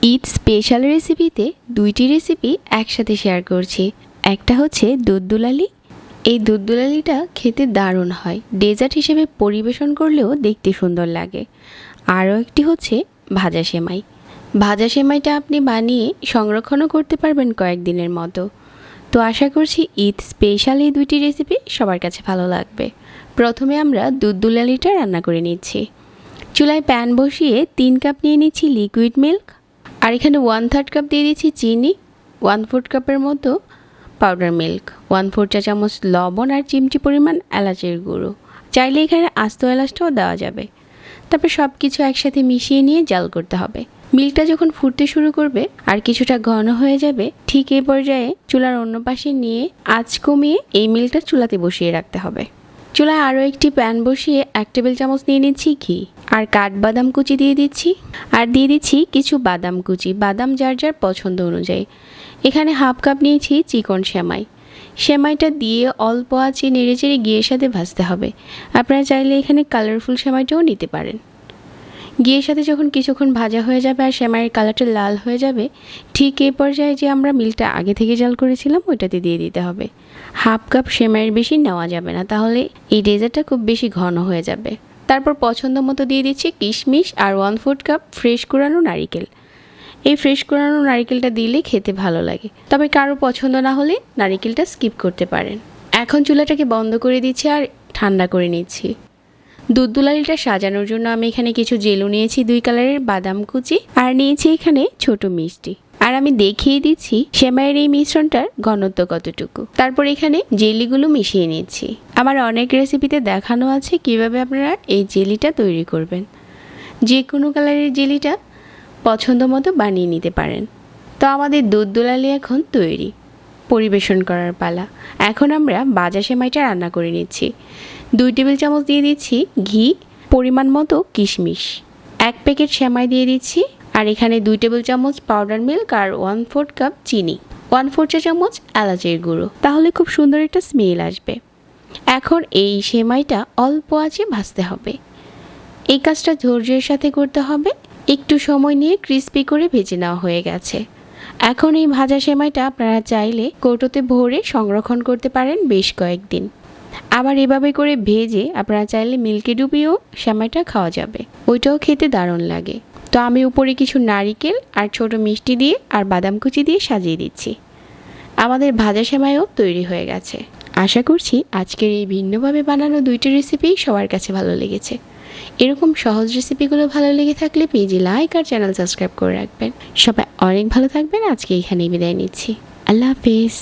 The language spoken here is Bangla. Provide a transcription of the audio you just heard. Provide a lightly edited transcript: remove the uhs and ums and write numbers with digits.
ঈদ স্পেশাল রেসিপিতে দুইটি রেসিপি একসাথে শেয়ার করছি। একটা হচ্ছে দুধ দুলালি। এই দুধ দুলালিটা খেতে দারুণ হয়, ডেজার্ট হিসেবে পরিবেশন করলেও দেখতে সুন্দর লাগে। আরও একটি হচ্ছে ভাজা সেমাই। ভাজা সেমাইটা আপনি বানিয়ে সংরক্ষণও করতে পারবেন কয়েকদিনের মতো। তো আশা করছি ঈদ স্পেশাল এই দুইটি রেসিপি সবার কাছে ভালো লাগবে। প্রথমে আমরা দুধ দুলালিটা রান্না করে নিচ্ছি। চুলায় প্যান বসিয়ে 3 কাপ নিয়ে নিচ্ছি লিকুইড মিল্ক, আর এখানে 1/3 কাপ দিয়ে দিচ্ছি চিনি, 1/4 কাপের মতো পাউডার মিল্ক, 1/4 চা চামচ লবণ আর চিমটি পরিমাণ এলাচের গুঁড়ো। চাইলে এখানে আস্ত এলাচটাও দেওয়া যাবে। তারপর সব কিছু একসাথে মিশিয়ে নিয়ে জাল করতে হবে। মিল্কটা যখন ফুটতে শুরু করবে আর কিছুটা ঘন হয়ে যাবে, ঠিক এই পর্যায়ে চুলার অন্য পাশে নিয়ে আঁচ কমিয়ে এই মিল্কটা চুলাতে বসিয়ে রাখতে হবে। চুলায় আরও একটি প্যান বসিয়ে 1 টেবিল চামচ নিয়ে নিচ্ছি ঘি, আর কাঠবাদাম কুচি দিয়ে দিচ্ছি, আর দিয়ে দিচ্ছি কিছু বাদাম কুচি। বাদাম যার যার পছন্দ অনুযায়ী। এখানে 1/2 কাপ নিয়েছি চিকন সেমাই। সেমাইটা দিয়ে অল্প আঁচে নেড়েচেড়ে ঘিয়ের সাথে ভাজতে হবে। আপনারা চাইলে এখানে কালারফুল সেমাইটাও নিতে পারেন। ঘিয়ের সাথে যখন কিছুক্ষণ ভাজা হয়ে যাবে আর সেমাইয়ের কালারটা লাল হয়ে যাবে, ঠিক এই পর্যায়ে যে আমরা মিল্কটা আগে থেকে জাল করেছিলাম ওইটাতে দিয়ে দিতে হবে। 1/2 কাপ সেমাইয়ের বেশি নেওয়া যাবে না, তাহলে এই ডেজার্টটা খুব বেশি ঘন হয়ে যাবে। তারপর পছন্দ মতো দিয়ে দিচ্ছি কিশমিশ আর 1/4 কাপ ফ্রেশ কুড়ানো নারিকেল। এই ফ্রেশ কুড়ানো নারিকেলটা দিলে খেতে ভালো লাগে, তবে কারো পছন্দ না হলে নারিকেলটা স্কিপ করতে পারেন। এখন চুলাটাকে বন্ধ করে দিচ্ছি আর ঠান্ডা করে নিচ্ছি। দুধ দুলালিটা সাজানোর জন্য আমি এখানে কিছু জেলু নিয়েছি 2 কালারের বাদাম কুচি, আর নিয়েছি এখানে ছোট মিষ্টি। আর আমি দেখিয়ে দিচ্ছি সেমাইয়ের এই মিশ্রণটার ঘনত্ব কতটুকু। তারপর এখানে জেলিগুলো মিশিয়ে নিচ্ছি। আমার অনেক রেসিপিতে দেখানো আছে কিভাবে আপনারা এই জেলিটা তৈরি করবেন। যে কোনো কালারের জেলিটা পছন্দ মতো বানিয়ে নিতে পারেন। তো আমাদের দুধ দুলালি এখন তৈরি, পরিবেশন করার পালা। এখন আমরা ভাজা সেমাইটা রান্না করে নিচ্ছি। 2 টেবিল চামচ দিয়ে দিচ্ছি ঘি, পরিমাণ মতো কিশমিশ, 1 প্যাকেট সেমাই দিয়ে দিচ্ছি, আর এখানে 2 টেবিল চামচ পাউডার মিল্ক আর 1/4 কাপ চিনি, 1/4 চা চামচ এলাচের গুঁড়ো। তাহলে খুব সুন্দর একটা স্মেল আসবে। এখন এই সেমাইটা অল্প আঁচে ভাজতে হবে। এই কাজটা ধৈর্যের সাথে করতে হবে। একটু সময় নিয়ে ক্রিস্পি করে ভেজে নেওয়া হয়ে গেছে। এখন এই ভাজা সেমাইটা আপনারা চাইলে কৌটোতে ভরে সংরক্ষণ করতে পারেন বেশ কয়েকদিন। আবার এভাবে করে ভেজে আপনারা চাইলে মিল্কে ডুবিয়েও সেমাইটা খাওয়া যাবে, ওইটাও খেতে দারুণ লাগে। তো আমি উপরে কিছু নারিকেল আর ছোট মিষ্টি দিয়ে আর বাদাম কুচি দিয়ে সাজিয়ে দিচ্ছি। আমাদের ভাজা সেমাইও তৈরি হয়ে গেছে। আশা করছি আজকের এই ভিন্নভাবে বানানো 2টি রেসিপি সবার কাছে ভালো লেগেছে। এরকম সহজ রেসিপিগুলো ভালো লেগে থাকলে পেজে লাইক আর চ্যানেল সাবস্ক্রাইব করে রাখবেন। সবাই অনেক ভালো থাকবেন। আজকে এখানেই বিদায় নিচ্ছি। আল্লাহ হাফেজ।